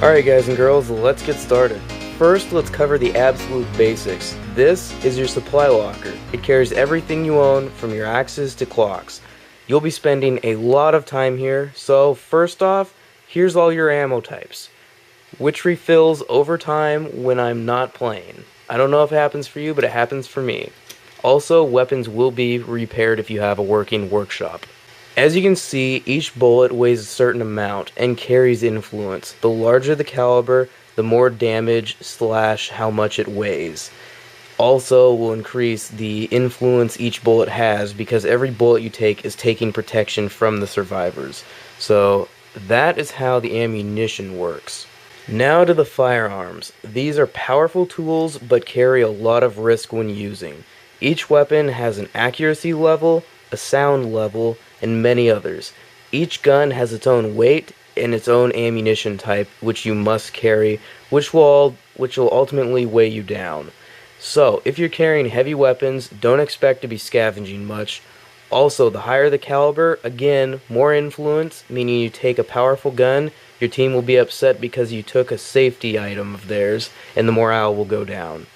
Alright guys and girls, let's get started. First, let's cover the absolute basics. This is your supply locker. It carries everything you own, from your axes to clocks. You'll be spending a lot of time here, so first off, here's all your ammo types, which refills over time when I'm not playing. I don't know if it happens for you, but it happens for me. Also, weapons will be repaired if you have a working workshop. As you can see, each bullet weighs a certain amount and carries influence. The larger the caliber, the more damage / how much it weighs. Also will increase the influence each bullet has, because every bullet you take is taking protection from the survivors. So that is how the ammunition works. Now to the firearms. These are powerful tools but carry a lot of risk when using. Each weapon has an accuracy level, a sound level, and many others. Each gun has its own weight and its own ammunition type, which you must carry, which will ultimately weigh you down. So, if you're carrying heavy weapons, don't expect to be scavenging much. Also, the higher the caliber, again, more influence, meaning you take a powerful gun, your team will be upset because you took a safety item of theirs, and the morale will go down.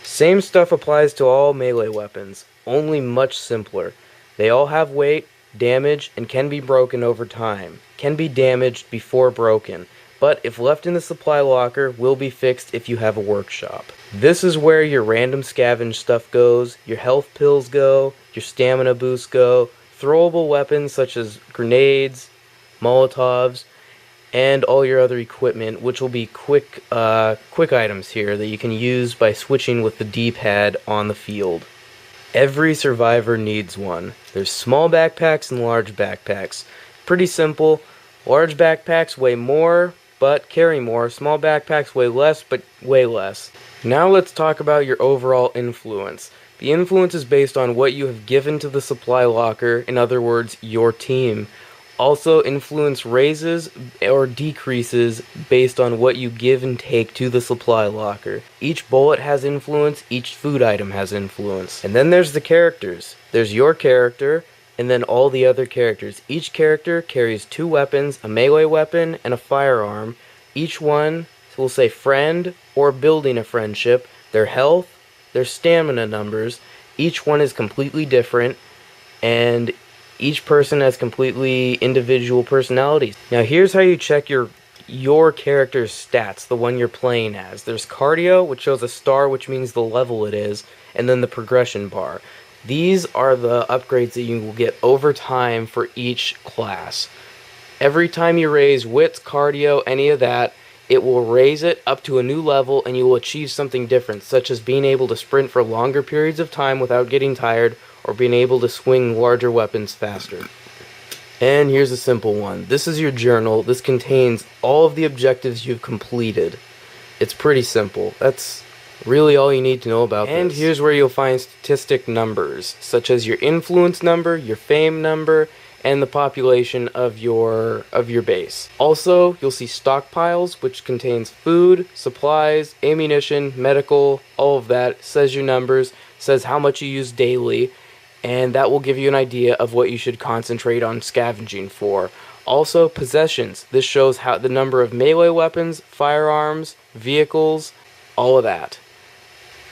Same stuff applies to all melee weapons, only much simpler. They all have weight, damage, and can be broken over time. Can be damaged before broken, but if left in the supply locker, will be fixed if you have a workshop. This is where your random scavenge stuff goes, your health pills go, your stamina boosts go, throwable weapons such as grenades, molotovs, and all your other equipment, which will be quick items here that you can use by switching with the D-pad on the field. Every survivor needs one. There's small backpacks and large backpacks. Pretty simple. Large backpacks weigh more, but carry more. Small backpacks weigh less, but weigh less. Now let's talk about your overall influence. The influence is based on what you have given to the supply locker, in other words, your team. Also, influence raises or decreases based on what you give and take to the supply locker. Each bullet has influence, each food item has influence. And then there's the characters. There's your character, and then all the other characters. Each character carries 2 weapons, a melee weapon and a firearm. Each one will say friend or building a friendship, their health, their stamina numbers. Each one is completely different, and each person has completely individual personalities. Now here's how you check your character's stats, the one you're playing as. There's cardio, which shows a star, which means the level it is, and then the progression bar. These are the upgrades that you will get over time for each class. Every time you raise wits, cardio, any of that, it will raise it up to a new level and you will achieve something different, such as being able to sprint for longer periods of time without getting tired, or being able to swing larger weapons faster. And here's a simple one. This is your journal. This contains all of the objectives you've completed. It's pretty simple. That's really all you need to know about this. And here's where you'll find statistic numbers, such as your influence number, your fame number, and the population of your base. Also, you'll see stockpiles, which contains food, supplies, ammunition, medical, all of that. It says your numbers, says how much you use daily, and that will give you an idea of what you should concentrate on scavenging for. Also, possessions. This shows how the number of melee weapons, firearms, vehicles, all of that.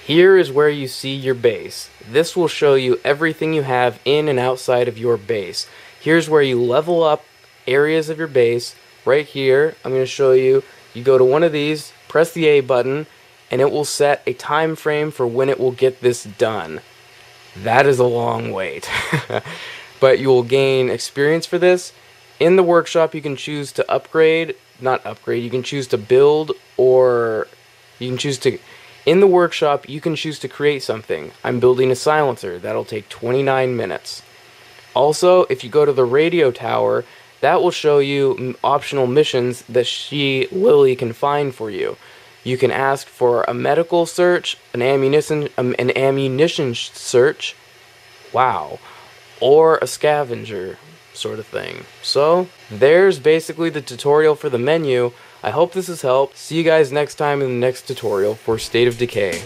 Here is where you see your base. This will show you everything you have in and outside of your base. Here's where you level up areas of your base. Right here, I'm going to show you. You go to one of these, press the A button, and it will set a time frame for when it will get this done. That is a long wait. But you will gain experience for this. In the workshop, you can choose to you can choose to build, or you can choose to... In the workshop, you can choose to create something. I'm building a silencer. That'll take 29 minutes. Also, if you go to the radio tower, that will show you optional missions that Lily can find for you. You can ask for a medical search, an ammunition search, wow, or a scavenger sort of thing. So, there's basically the tutorial for the menu. I hope this has helped. See you guys next time in the next tutorial for State of Decay.